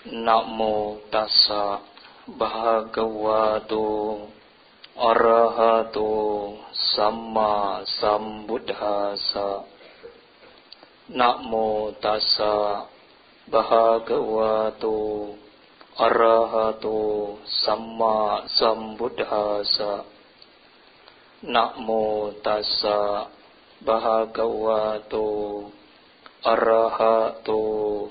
Namo tassa bhagavato arahato samma sambuddhassa. Namo tassa bhagavato arahato samma sambuddhassa. Namo tassa bhagavato arahato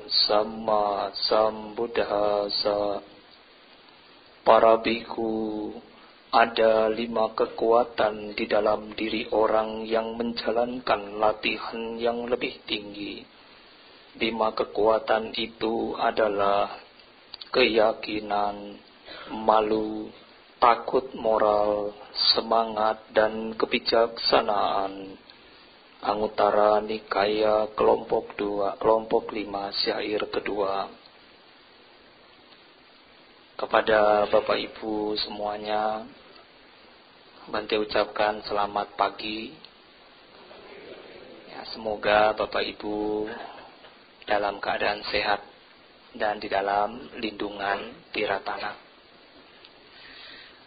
samma sambuddhassa. Para biku, ada 5 kekuatan di dalam diri orang yang menjalankan latihan yang lebih tinggi. 5 kekuatan itu adalah keyakinan, malu, takut moral, semangat, dan kebijaksanaan. Anguttara Nikaya kelompok 2, kelompok 5, syair kedua. Kepada Bapak Ibu semuanya, Bante ucapkan selamat pagi. Ya, semoga Bapak Ibu dalam keadaan sehat dan di dalam lindungan Tiratana.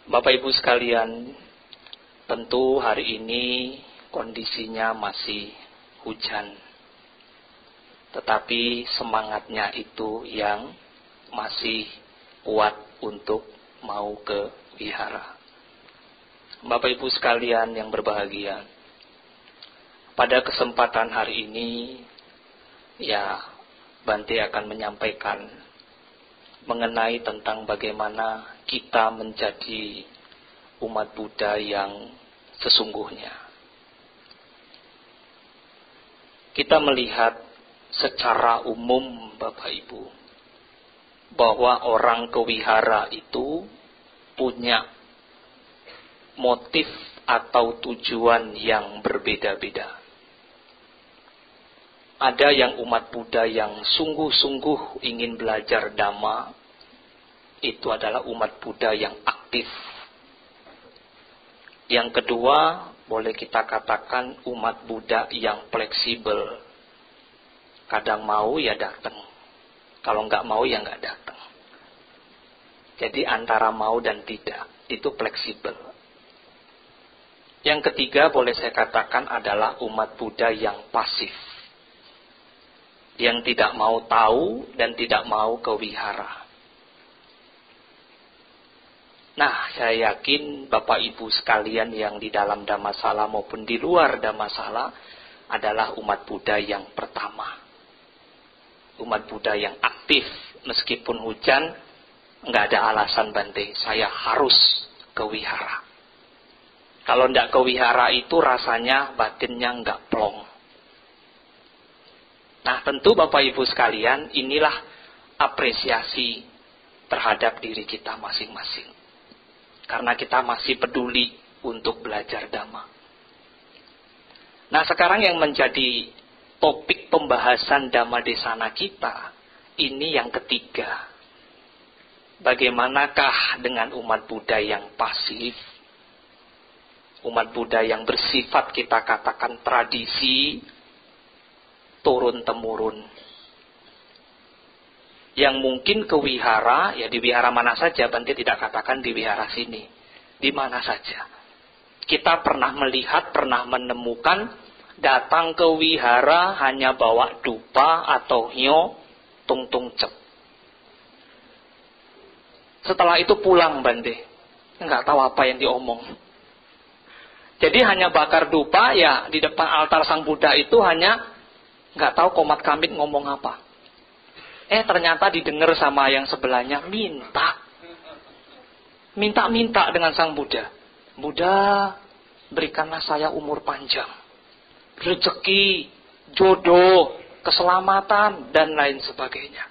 Bapak Ibu sekalian, tentu hari ini kondisinya masih hujan, tetapi semangatnya itu yang masih kuat untuk mau ke wihara. Bapak Ibu sekalian yang berbahagia, pada kesempatan hari ini, ya, Bante akan menyampaikan mengenai tentang bagaimana kita menjadi umat Buddha yang sesungguhnya. Kita melihat secara umum, Bapak Ibu, bahwa orang ke wihara itu punya motif atau tujuan yang berbeda-beda. Ada yang umat Buddha yang sungguh-sungguh ingin belajar Dhamma, itu adalah umat Buddha yang aktif. Yang kedua, boleh kita katakan umat Buddha yang fleksibel. Kadang mau ya datang, kalau nggak mau ya nggak datang. Jadi antara mau dan tidak, itu fleksibel. Yang ketiga boleh saya katakan adalah umat Buddha yang pasif, yang tidak mau tahu dan tidak mau ke wihara. Nah, saya yakin Bapak Ibu sekalian yang di dalam Dhammasala maupun di luar Dhammasala adalah umat Buddha yang pertama. Umat Buddha yang aktif, meskipun hujan, nggak ada alasan Bante, saya harus ke wihara. Kalau nggak ke wihara itu rasanya batinnya nggak plong. Nah, tentu Bapak Ibu sekalian, inilah apresiasi terhadap diri kita masing-masing. Karena kita masih peduli untuk belajar Dhamma. Nah, sekarang yang menjadi topik pembahasan Dhamma Desana kita, ini yang ketiga. Bagaimanakah dengan umat Buddha yang pasif? Umat Buddha yang bersifat kita katakan tradisi, turun-temurun. Yang mungkin ke wihara, ya di wihara mana saja, Bante tidak katakan di wihara sini. Di mana saja. Kita pernah melihat, pernah menemukan, datang ke wihara hanya bawa dupa atau hyo, tung-tung cep. Setelah itu pulang Bante. Nggak tahu apa yang diomong. Jadi hanya bakar dupa, ya di depan altar Sang Buddha itu hanya nggak tahu komat kamit ngomong apa. Ternyata didengar sama yang sebelahnya, minta dengan Sang Buddha. Buddha, berikanlah saya umur panjang, rezeki, jodoh, keselamatan, dan lain sebagainya.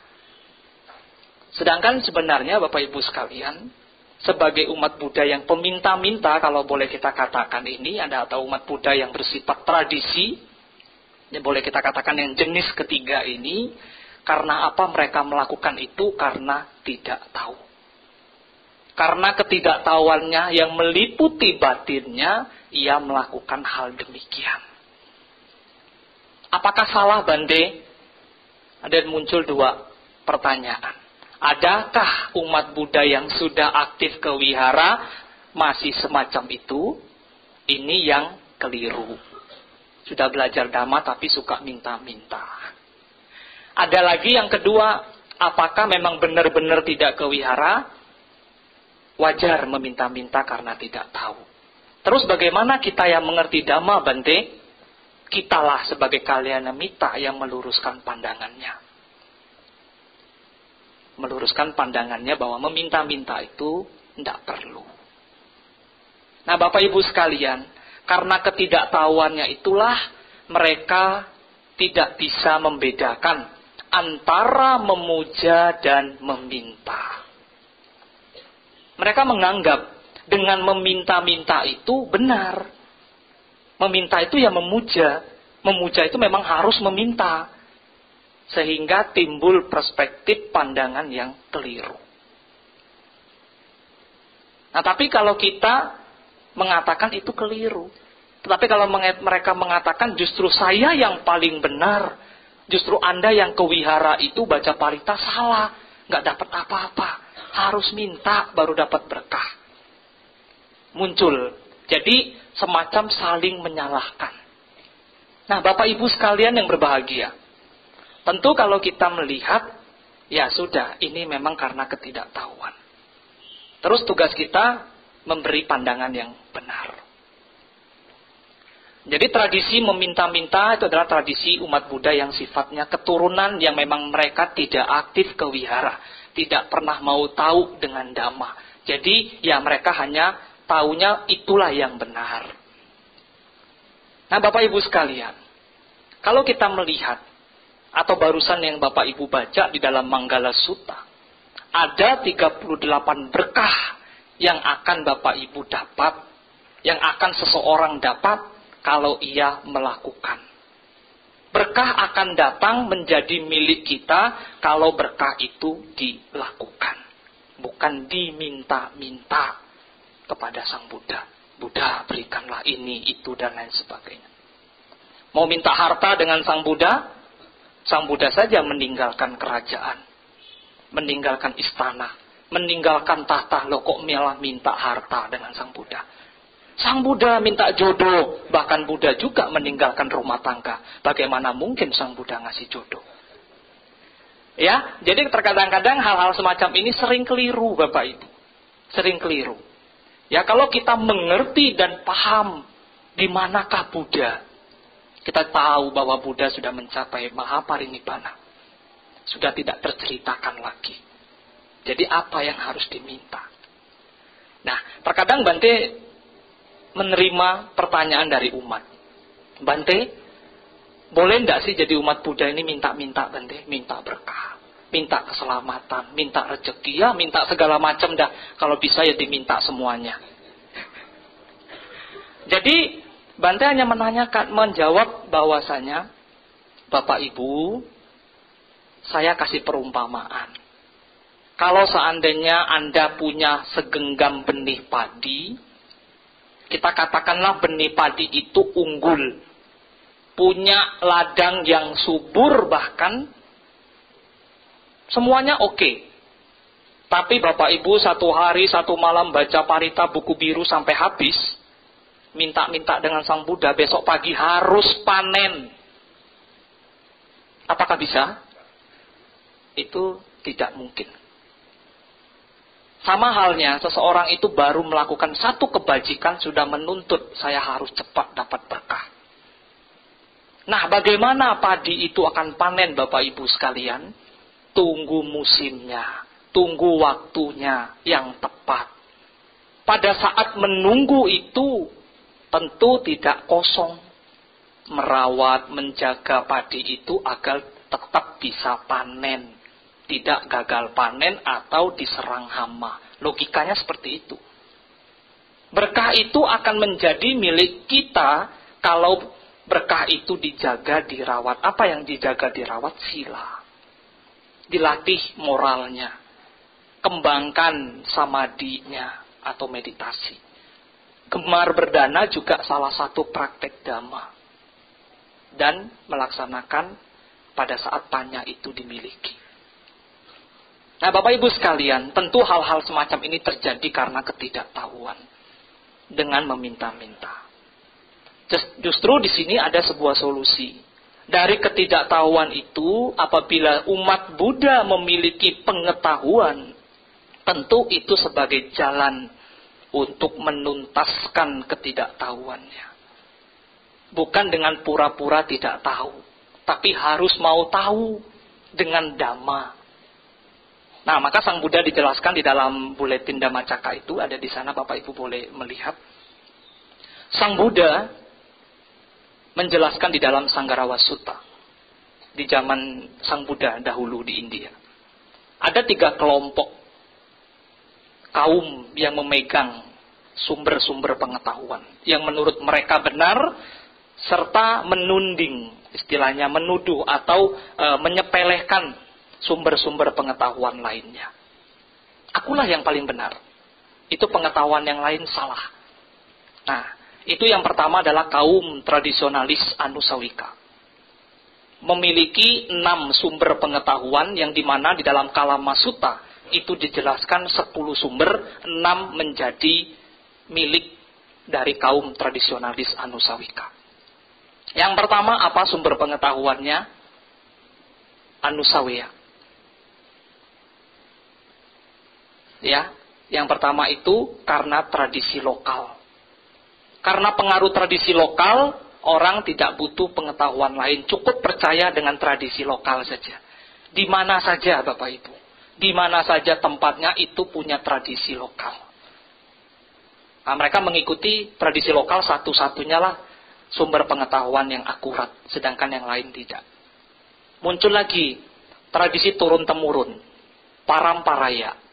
Sedangkan sebenarnya Bapak Ibu sekalian, sebagai umat Buddha yang peminta-minta, kalau boleh kita katakan ini, ada atau umat Buddha yang bersifat tradisi, ya boleh kita katakan yang jenis ketiga ini. Karena apa mereka melakukan itu? Karena tidak tahu. Karena ketidaktahuannya yang meliputi batinnya, ia melakukan hal demikian. Apakah salah Bante? Ada muncul 2 pertanyaan. Adakah umat Buddha yang sudah aktif ke wihara masih semacam itu? Ini yang keliru. Sudah belajar Dhamma tapi suka minta-minta. Ada lagi yang kedua, apakah memang benar-benar tidak ke wihara? Wajar meminta-minta karena tidak tahu. Terus bagaimana kita yang mengerti Dhamma, Bante? Kitalah sebagai kalyana mita yang meluruskan pandangannya. Meluruskan pandangannya bahwa meminta-minta itu tidak perlu. Nah, Bapak Ibu sekalian, karena ketidaktahuannya itulah mereka tidak bisa membedakan antara memuja dan meminta. Mereka menganggap dengan meminta-minta itu benar. Meminta itu ya memuja. Memuja itu memang harus meminta. Sehingga timbul perspektif pandangan yang keliru. Nah, tapi kalau kita mengatakan itu keliru. Tetapi kalau mereka mengatakan justru saya yang paling benar. Justru Anda yang ke wihara itu baca parita salah. Nggak dapat apa-apa. Harus minta baru dapat berkah. Muncul. Jadi semacam saling menyalahkan. Nah, Bapak Ibu sekalian yang berbahagia. Tentu kalau kita melihat, ya sudah, ini memang karena ketidaktahuan. Terus tugas kita memberi pandangan yang benar. Jadi tradisi meminta-minta itu adalah tradisi umat Buddha yang sifatnya keturunan yang memang mereka tidak aktif ke wihara. Tidak pernah mau tahu dengan Dhamma. Jadi ya mereka hanya taunya itulah yang benar. Nah, Bapak Ibu sekalian, kalau kita melihat atau barusan yang Bapak Ibu baca di dalam Manggala Sutta, ada 38 berkah yang akan Bapak Ibu dapat, yang akan seseorang dapat kalau ia melakukan. Berkah akan datang menjadi milik kita kalau berkah itu dilakukan. Bukan diminta-minta kepada Sang Buddha. Buddha berikanlah ini, itu, dan lain sebagainya. Mau minta harta dengan Sang Buddha? Sang Buddha saja meninggalkan kerajaan, meninggalkan istana, meninggalkan tahta. Loh kok malah minta harta dengan Sang Buddha? Sang Buddha minta jodoh, bahkan Buddha juga meninggalkan rumah tangga. Bagaimana mungkin Sang Buddha ngasih jodoh? Ya, jadi terkadang-kadang hal-hal semacam ini sering keliru, Bapak Ibu. Sering keliru. Ya, kalau kita mengerti dan paham di manakah Buddha, kita tahu bahwa Buddha sudah mencapai Mahaparinibbana. Sudah tidak terceritakan lagi. Jadi apa yang harus diminta? Nah, terkadang Bante menerima pertanyaan dari umat. Bante, boleh enggak sih jadi umat Buddha ini minta-minta, Bante? Minta berkah, minta keselamatan, minta rezeki, ya minta segala macam dah. Kalau bisa ya diminta semuanya. Jadi Bante hanya menjawab bahwasanya, Bapak Ibu, saya kasih perumpamaan. Kalau seandainya Anda punya segenggam benih padi, kita katakanlah benih padi itu unggul, punya ladang yang subur bahkan, semuanya oke. Tapi Bapak Ibu satu hari, satu malam baca parita buku biru sampai habis, minta-minta dengan Sang Buddha, besok pagi harus panen. Apakah bisa? Itu tidak mungkin. Sama halnya, seseorang itu baru melakukan satu kebajikan, sudah menuntut, saya harus cepat dapat berkah. Nah, bagaimana padi itu akan panen, Bapak Ibu sekalian? Tunggu musimnya, tunggu waktunya yang tepat. Pada saat menunggu itu, tentu tidak kosong. Merawat, menjaga padi itu agar tetap bisa panen. Tidak gagal panen atau diserang hama. Logikanya seperti itu. Berkah itu akan menjadi milik kita kalau berkah itu dijaga, dirawat. Apa yang dijaga, dirawat? Sila. Dilatih moralnya. Kembangkan samadinya atau meditasi. Gemar berdana juga salah satu praktek Dhamma. Dan melaksanakan pada saat panya itu dimiliki. Nah, Bapak Ibu sekalian, tentu hal-hal semacam ini terjadi karena ketidaktahuan dengan meminta-minta. Justru di sini ada sebuah solusi. Dari ketidaktahuan itu, apabila umat Buddha memiliki pengetahuan, tentu itu sebagai jalan untuk menuntaskan ketidaktahuannya. Bukan dengan pura-pura tidak tahu, tapi harus mau tahu dengan dhamma. Nah, maka Sang Buddha dijelaskan di dalam buletin Dhammacakka itu, ada di sana Bapak Ibu boleh melihat. Sang Buddha menjelaskan di dalam Sanggarawa Sutta, di zaman Sang Buddha dahulu di India. Ada 3 kelompok kaum yang memegang sumber-sumber pengetahuan, yang menurut mereka benar, serta menunding, istilahnya menuduh atau menyepelekan sumber-sumber pengetahuan lainnya. Akulah yang paling benar, itu pengetahuan yang lain salah. Nah, itu yang pertama adalah kaum tradisionalis Anusawika. Memiliki 6 sumber pengetahuan yang dimana di dalam Kalama Sutta itu dijelaskan 10 sumber, 6 menjadi milik dari kaum tradisionalis Anusawika. Yang pertama apa sumber pengetahuannya? Anusaweya. Ya, yang pertama itu karena tradisi lokal. Karena pengaruh tradisi lokal, orang tidak butuh pengetahuan lain. Cukup percaya dengan tradisi lokal saja. Di mana saja Bapak Ibu. Di mana saja tempatnya itu punya tradisi lokal. Nah, mereka mengikuti tradisi lokal satu-satunya lah sumber pengetahuan yang akurat. Sedangkan yang lain tidak. Muncul lagi tradisi turun-temurun. Paramparaya.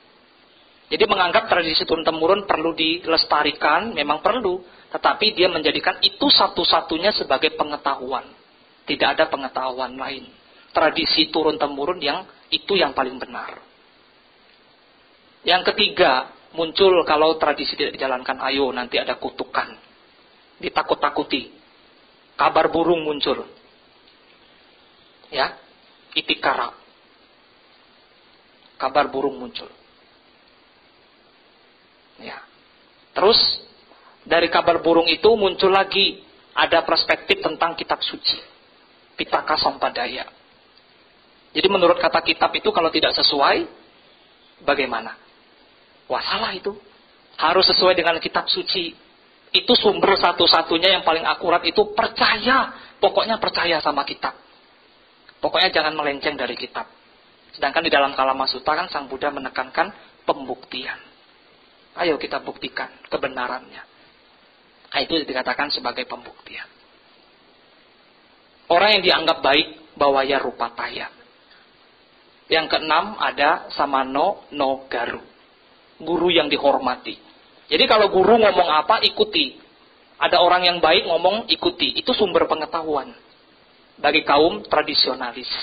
Jadi menganggap tradisi turun-temurun perlu dilestarikan, memang perlu. Tetapi dia menjadikan itu satu-satunya sebagai pengetahuan. Tidak ada pengetahuan lain. Tradisi turun-temurun yang itu yang paling benar. Yang ketiga, muncul kalau tradisi tidak dijalankan, ayo nanti ada kutukan. Ditakut-takuti. Kabar burung muncul. Ya, itikara. Kabar burung muncul. Ya. Terus dari kabar burung itu muncul lagi ada perspektif tentang kitab suci. Pitaka Sampadaya. Jadi menurut kata kitab itu kalau tidak sesuai, bagaimana? Wah, salah itu. Harus sesuai dengan kitab suci. Itu sumber satu-satunya yang paling akurat itu percaya. Pokoknya percaya sama kitab. Pokoknya jangan melenceng dari kitab. Sedangkan di dalam Kalama Sutta kan Sang Buddha menekankan pembuktian. Ayo kita buktikan kebenarannya. Nah, itu dikatakan sebagai pembuktian. Orang yang dianggap baik, bawaya rupataya. Yang keenam ada samano no garu. Guru yang dihormati. Jadi kalau guru ngomong apa, ikuti. Ada orang yang baik ngomong, ikuti. Itu sumber pengetahuan. Bagi kaum tradisionalis.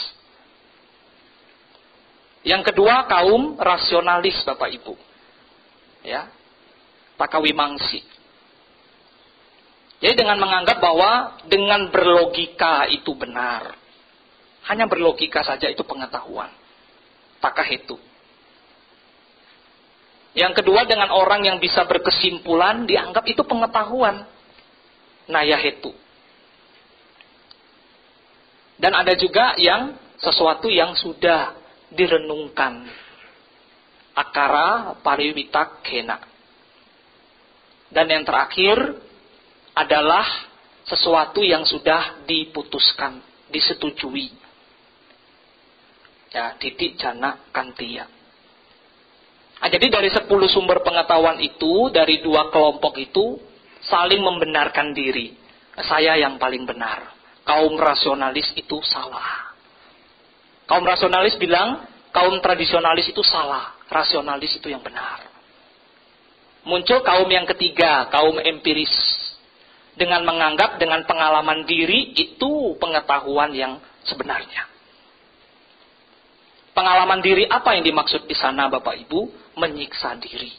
Yang kedua, kaum rasionalis Bapak Ibu. Ya. Takawimangsi. Jadi dengan menganggap bahwa dengan berlogika itu benar. Hanya berlogika saja itu pengetahuan. Takahetu. Yang kedua dengan orang yang bisa berkesimpulan dianggap itu pengetahuan. Nayahetu. Dan ada juga yang sesuatu yang sudah direnungkan. Akara pariwita kena. Dan yang terakhir adalah sesuatu yang sudah diputuskan, disetujui. Ya, titik jana kantiya. Nah, jadi dari 10 sumber pengetahuan itu, dari 2 kelompok itu, saling membenarkan diri. Saya yang paling benar. Kaum rasionalis itu salah. Kaum rasionalis bilang, kaum tradisionalis itu salah. Rasionalis itu yang benar. Muncul kaum yang ketiga, kaum empiris. Dengan menganggap dengan pengalaman diri itu pengetahuan yang sebenarnya. Pengalaman diri apa yang dimaksud di sana Bapak Ibu? Menyiksa diri.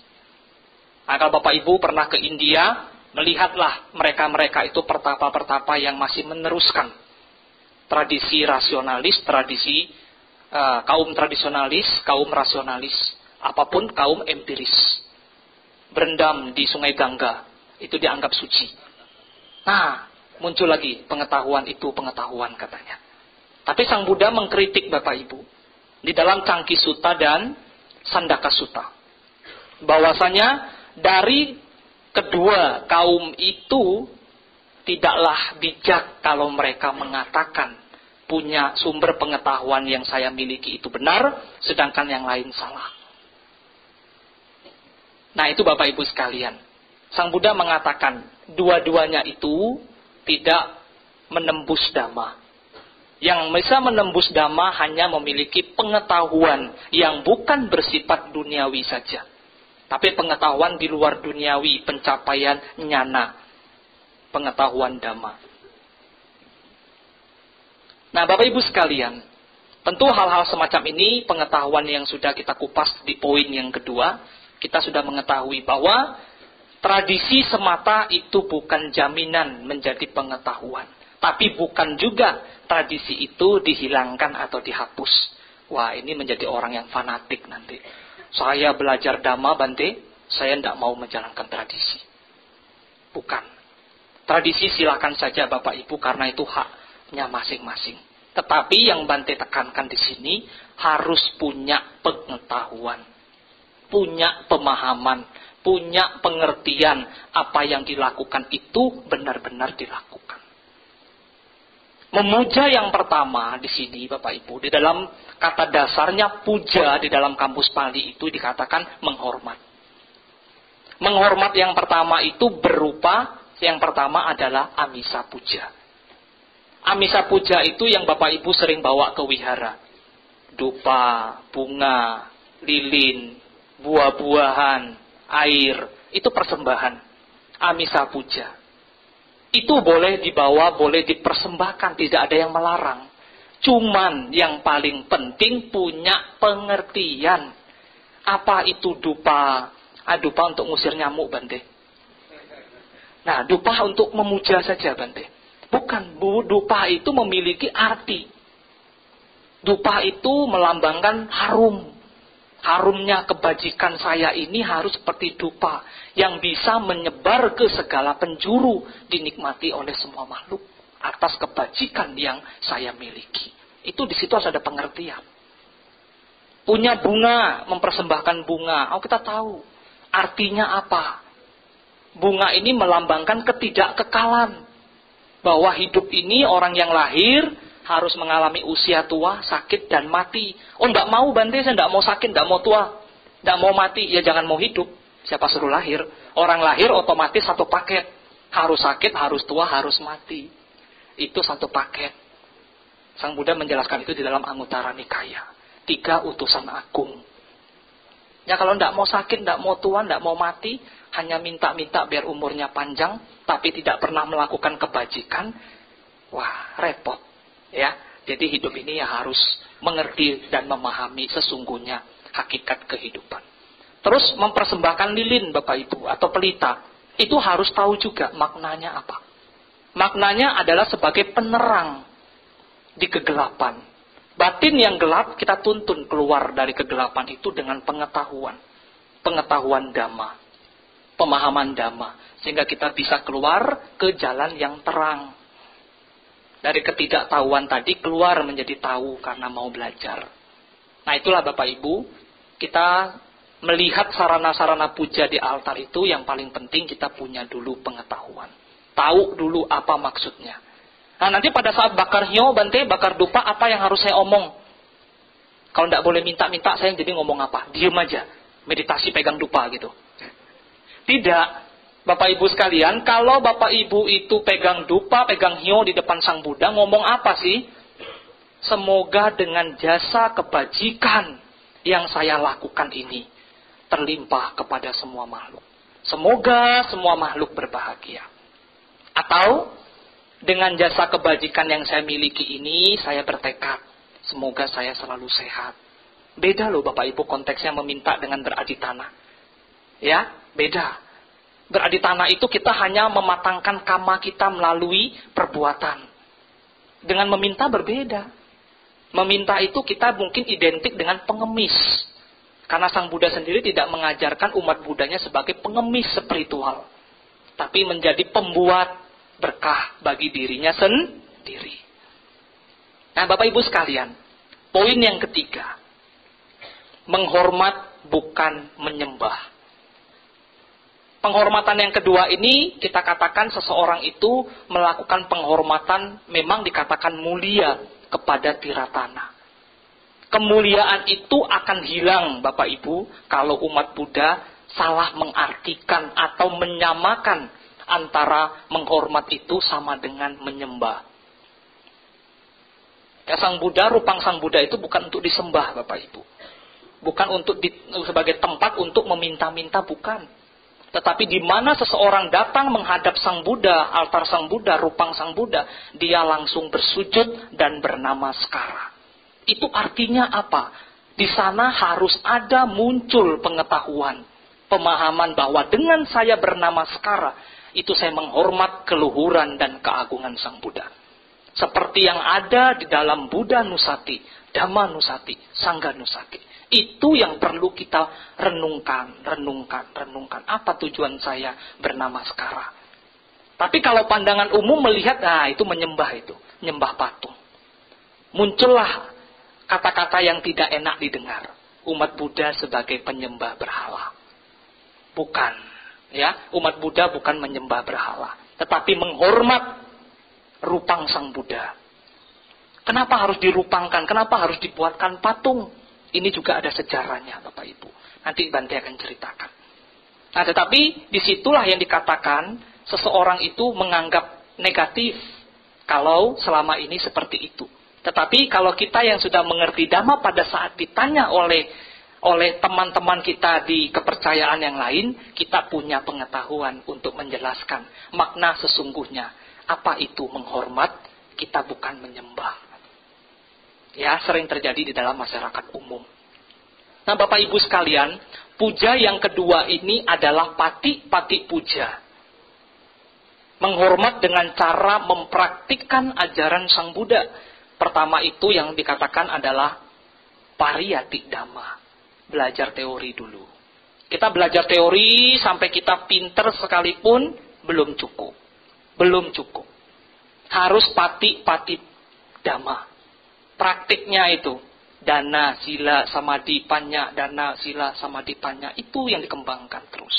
Nah, kalau Bapak Ibu pernah ke India, melihatlah mereka-mereka itu pertapa-pertapa yang masih meneruskan tradisi rasionalis, tradisi kaum tradisionalis, kaum rasionalis, apapun kaum empiris. Berendam di Sungai Gangga, itu dianggap suci. Nah, muncul lagi pengetahuan itu pengetahuan katanya. Tapi Sang Buddha mengkritik Bapak Ibu di dalam Cangki Sutta dan Sandaka Sutta, bahwasanya dari kedua kaum itu tidaklah bijak kalau mereka mengatakan punya sumber pengetahuan yang saya miliki itu benar, sedangkan yang lain salah. Nah, itu Bapak Ibu sekalian. Sang Buddha mengatakan dua-duanya itu tidak menembus Dhamma. Yang bisa menembus Dhamma hanya memiliki pengetahuan yang bukan bersifat duniawi saja, tapi pengetahuan di luar duniawi, pencapaian nyana, pengetahuan Dhamma. Nah, Bapak Ibu sekalian, tentu hal-hal semacam ini, pengetahuan yang sudah kita kupas di poin yang kedua, kita sudah mengetahui bahwa tradisi semata itu bukan jaminan menjadi pengetahuan. Tapi bukan juga tradisi itu dihilangkan atau dihapus. Wah, ini menjadi orang yang fanatik nanti. Saya belajar Dhamma, Bante, saya tidak mau menjalankan tradisi. Bukan. Tradisi silakan saja Bapak Ibu, karena itu haknya masing-masing. Tetapi yang Bante tekankan di sini, harus punya pengetahuan, punya pemahaman, punya pengertian apa yang dilakukan itu benar-benar dilakukan. Memuja yang pertama di sini Bapak Ibu, di dalam kata dasarnya puja di dalam kamus Pali itu dikatakan menghormat. Menghormat yang pertama itu berupa, yang pertama adalah amisa puja. Amisa puja itu yang Bapak Ibu sering bawa ke wihara. Dupa, bunga, lilin, buah-buahan, air, itu persembahan. Amisa puja. Itu boleh dibawa, boleh dipersembahkan, tidak ada yang melarang. Cuman yang paling penting punya pengertian. Apa itu dupa? Dupa untuk ngusir nyamuk, Bante. Nah, dupa untuk memuja saja, Bante. Bukan, dupa itu memiliki arti. Dupa itu melambangkan harum. Harumnya kebajikan saya ini harus seperti dupa yang bisa menyebar ke segala penjuru, dinikmati oleh semua makhluk atas kebajikan yang saya miliki. Itu di situ harus ada pengertian. Punya bunga, mempersembahkan bunga. Oh, kita tahu artinya apa. Bunga ini melambangkan ketidakkekalan. Bahwa hidup ini orang yang lahir harus mengalami usia tua, sakit, dan mati. Oh, enggak mau Bante, saya enggak mau sakit, enggak mau tua, enggak mau mati. Ya jangan mau hidup. Siapa suruh lahir? Orang lahir otomatis satu paket. Harus sakit, harus tua, harus mati. Itu satu paket. Sang Buddha menjelaskan itu di dalam Anguttara Nikaya. 3 utusan agung. Ya kalau enggak mau sakit, enggak mau tua, enggak mau mati, hanya minta-minta biar umurnya panjang, tapi tidak pernah melakukan kebajikan, wah repot. Ya, jadi hidup ini ya harus mengerti dan memahami sesungguhnya hakikat kehidupan. Terus mempersembahkan lilin Bapak Ibu atau pelita, itu harus tahu juga maknanya apa. Maknanya adalah sebagai penerang di kegelapan. Batin yang gelap kita tuntun keluar dari kegelapan itu dengan pengetahuan. Pengetahuan Dhamma, pemahaman Dhamma, sehingga kita bisa keluar ke jalan yang terang. Dari ketidaktahuan tadi keluar menjadi tahu karena mau belajar. Nah, itulah Bapak Ibu, kita melihat sarana-sarana puja di altar itu yang paling penting kita punya dulu pengetahuan. Tahu dulu apa maksudnya. Nah, nanti pada saat bakar hyo, Bante, bakar dupa, apa yang harus saya omong? Kalau tidak boleh minta-minta, saya jadi ngomong apa? Diam aja, meditasi pegang dupa gitu. Tidak. Bapak Ibu sekalian, kalau Bapak Ibu itu pegang dupa, pegang hyo di depan Sang Buddha, ngomong apa sih? Semoga dengan jasa kebajikan yang saya lakukan ini terlimpah kepada semua makhluk. Semoga semua makhluk berbahagia. Atau dengan jasa kebajikan yang saya miliki ini, saya bertekad, semoga saya selalu sehat. Beda loh Bapak Ibu konteksnya meminta dengan beraditana. Ya, beda. Beraditana itu kita hanya mematangkan kama kita melalui perbuatan. Dengan meminta berbeda. Meminta itu kita mungkin identik dengan pengemis. Karena Sang Buddha sendiri tidak mengajarkan umat Buddhanya sebagai pengemis spiritual. Tapi menjadi pembuat berkah bagi dirinya sendiri. Nah, Bapak Ibu sekalian, poin yang ketiga. Menghormat bukan menyembah. Penghormatan yang kedua ini kita katakan seseorang itu melakukan penghormatan memang dikatakan mulia kepada tiratana. Kemuliaan itu akan hilang Bapak Ibu kalau umat Buddha salah mengartikan atau menyamakan antara menghormat itu sama dengan menyembah. Ya, Sang Buddha, rupang Sang Buddha itu bukan untuk disembah Bapak Ibu. Bukan untuk sebagai tempat untuk meminta-minta, bukan. Tetapi di mana seseorang datang menghadap Sang Buddha, altar Sang Buddha, rupang Sang Buddha, dia langsung bersujud dan bernamaskara. Itu artinya apa? Di sana harus ada muncul pengetahuan, pemahaman bahwa dengan saya bernamaskara, itu saya menghormat keluhuran dan keagungan Sang Buddha. Seperti yang ada di dalam Buddha Nusati, Dhamma Nusati, Sangha Nusati. Itu yang perlu kita renungkan. Apa tujuan saya bernamaskara? Tapi kalau pandangan umum melihat, itu menyembah itu. Nyembah patung. Muncullah kata-kata yang tidak enak didengar. Umat Buddha sebagai penyembah berhala. Bukan. Ya, umat Buddha bukan menyembah berhala. Tetapi menghormat rupang Sang Buddha. Kenapa harus dirupangkan? Kenapa harus dibuatkan patung? Ini juga ada sejarahnya Bapak Ibu. Nanti Bante akan ceritakan. Nah, tetapi disitulah yang dikatakan seseorang itu menganggap negatif kalau selama ini seperti itu. Tetapi kalau kita yang sudah mengerti Dhamma pada saat ditanya oleh teman-teman kita di kepercayaan yang lain, kita punya pengetahuan untuk menjelaskan makna sesungguhnya. Apa itu menghormat? Kita bukan menyembah. Ya, sering terjadi di dalam masyarakat umum. Nah, Bapak Ibu sekalian, puja yang kedua ini adalah pati-pati puja. Menghormat dengan cara mempraktikkan ajaran Sang Buddha. Pertama itu yang dikatakan adalah pariyati dhamma. Belajar teori dulu. Kita belajar teori sampai kita pinter sekalipun belum cukup. Belum cukup. Harus pati-pati dhamma. Praktiknya itu, dana, sila, samadhi, panya, dana, sila, samadhi, panya, itu yang dikembangkan terus.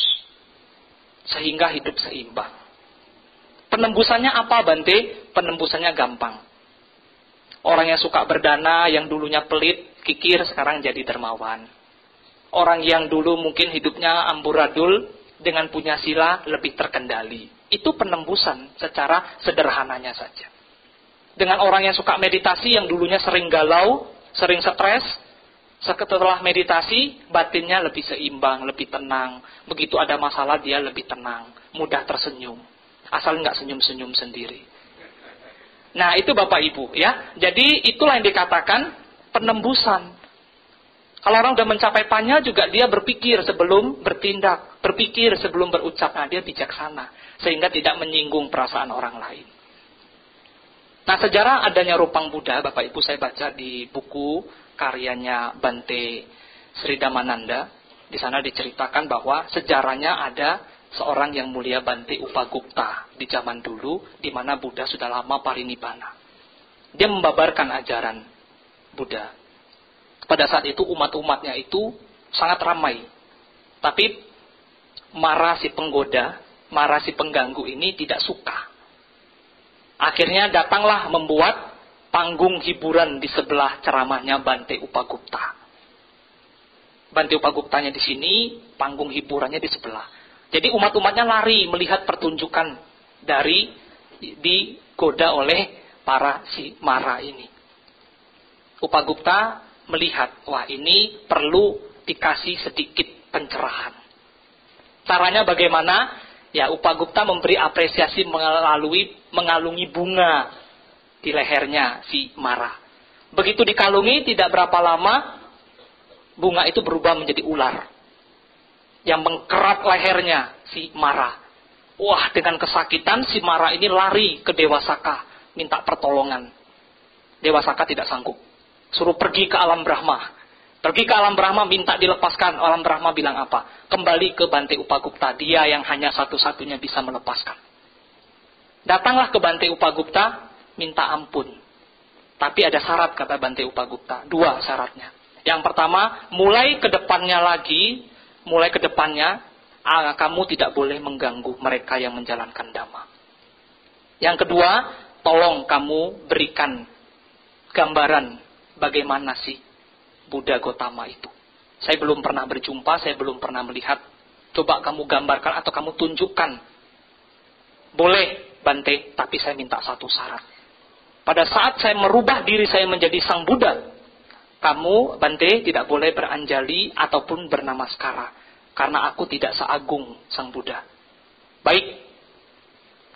Sehingga hidup seimbang. Penembusannya apa Bante? Penembusannya gampang. Orang yang suka berdana, yang dulunya pelit, kikir, sekarang jadi dermawan. Orang yang dulu mungkin hidupnya amburadul, dengan punya sila, lebih terkendali. Itu penembusan secara sederhananya saja. Dengan orang yang suka meditasi, yang dulunya sering galau, sering stres, setelah meditasi, batinnya lebih seimbang, lebih tenang. Begitu ada masalah, dia lebih tenang, mudah tersenyum. Asal nggak senyum-senyum sendiri. Nah, itu Bapak Ibu, ya. Jadi, itulah yang dikatakan penembusan. Kalau orang sudah mencapai panya juga, dia berpikir sebelum bertindak, berpikir sebelum berucap. Nah, dia bijaksana, sehingga tidak menyinggung perasaan orang lain. Nah, sejarah adanya rupang Buddha, Bapak Ibu, saya baca di buku karyanya Bante Sri Dhammananda. Di sana diceritakan bahwa sejarahnya ada seorang yang mulia Bante Upagupta di zaman dulu, di mana Buddha sudah lama parinibbana. Dia membabarkan ajaran Buddha. Pada saat itu umat-umatnya itu sangat ramai. Tapi Mara si penggoda, Mara si pengganggu ini tidak suka. Akhirnya datanglah membuat panggung hiburan di sebelah ceramahnya Bante Upagupta. Bante Upaguptanya di sini, panggung hiburannya di sebelah. Jadi umat-umatnya lari melihat pertunjukan dari digoda oleh para si Mara ini. Upagupta melihat, wah ini perlu dikasih sedikit pencerahan. Caranya bagaimana? Ya, Upagupta memberi apresiasi melalui mengalungi bunga di lehernya si Mara. Begitu dikalungi, tidak berapa lama bunga itu berubah menjadi ular yang mengkerat lehernya si Mara. Wah, dengan kesakitan si Mara ini lari ke Dewa Saka minta pertolongan. Dewa Saka tidak sanggup. Suruh pergi ke alam Brahma. Pergi ke alam Brahma, minta dilepaskan. Alam Brahma bilang apa? Kembali ke Bante Upagupta. Dia yang hanya satu-satunya bisa melepaskan. Datanglah ke Bante Upagupta, minta ampun. Tapi ada syarat, kata Bante Upagupta. 2 syaratnya. Yang pertama, mulai ke depannya, kamu tidak boleh mengganggu mereka yang menjalankan Dhamma. Yang kedua, tolong kamu berikan gambaran bagaimana sih Buddha Gotama itu. Saya belum pernah berjumpa, saya belum pernah melihat. Coba kamu gambarkan atau kamu tunjukkan. Boleh, Bante, tapi saya minta satu syarat. Pada saat saya merubah diri saya menjadi Sang Buddha, kamu, Bante, tidak boleh beranjali ataupun bernamaskara. Karena aku tidak seagung Sang Buddha. Baik,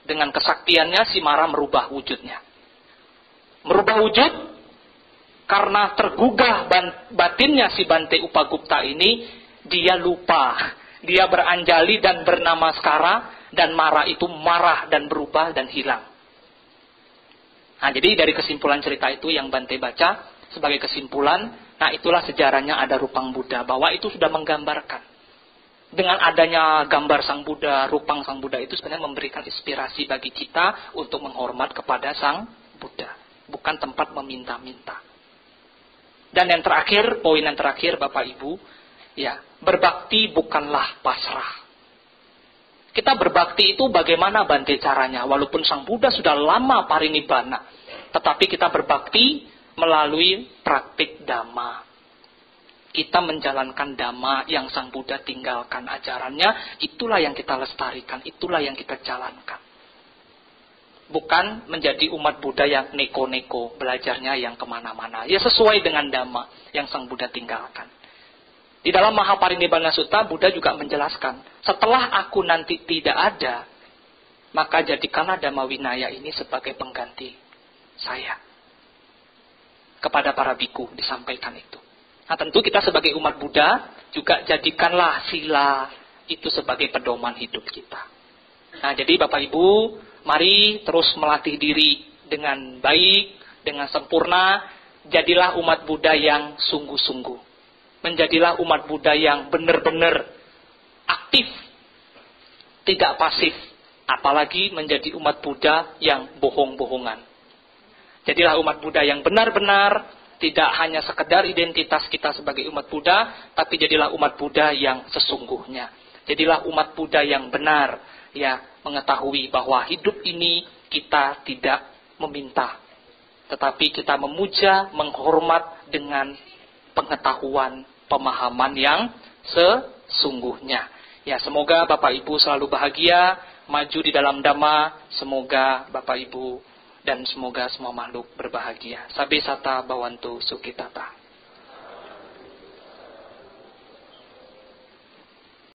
dengan kesaktiannya si Mara merubah wujudnya. Merubah wujud, karena tergugah batinnya si Bante Upagupta ini, dia lupa. Dia beranjali dan bernamaskara, dan Mara itu marah dan berubah dan hilang. Nah, jadi dari kesimpulan cerita itu yang Bante baca, sebagai kesimpulan, nah itulah sejarahnya ada Rupang Buddha, bahwa itu sudah menggambarkan. Dengan adanya gambar Sang Buddha, Rupang Sang Buddha itu sebenarnya memberikan inspirasi bagi kita untuk menghormat kepada Sang Buddha. Bukan tempat meminta-minta. Dan yang terakhir, poin yang terakhir Bapak Ibu, ya, berbakti bukanlah pasrah. Kita berbakti itu bagaimana Bante caranya? Walaupun Sang Buddha sudah lama parinibbana, tetapi kita berbakti melalui praktik Dhamma. Kita menjalankan Dhamma yang Sang Buddha tinggalkan ajarannya, itulah yang kita lestarikan, itulah yang kita jalankan. Bukan menjadi umat Buddha yang neko-neko, belajarnya yang kemana-mana. Ya sesuai dengan Dhamma yang Sang Buddha tinggalkan. Di dalam Mahaparinibbana Sutta, Buddha juga menjelaskan, setelah aku nanti tidak ada, maka jadikanlah Dhamma Winaya ini sebagai pengganti saya. Kepada para biku disampaikan itu. Nah tentu kita sebagai umat Buddha juga jadikanlah sila itu sebagai pedoman hidup kita. Nah jadi Bapak Ibu, mari terus melatih diri dengan baik, dengan sempurna. Jadilah umat Buddha yang sungguh-sungguh. Menjadilah umat Buddha yang benar-benar aktif, tidak pasif. Apalagi menjadi umat Buddha yang bohong-bohongan. Jadilah umat Buddha yang benar-benar, tidak hanya sekedar identitas kita sebagai umat Buddha, tapi jadilah umat Buddha yang sesungguhnya. Jadilah umat Buddha yang benar, ya, mengetahui bahwa hidup ini kita tidak meminta, tetapi kita memuja, menghormat dengan pengetahuan, pemahaman yang sesungguhnya. Ya, semoga Bapak Ibu selalu bahagia, maju di dalam Dhamma. Semoga Bapak Ibu dan semoga semua makhluk berbahagia. Sabe sata bawantu sukitata.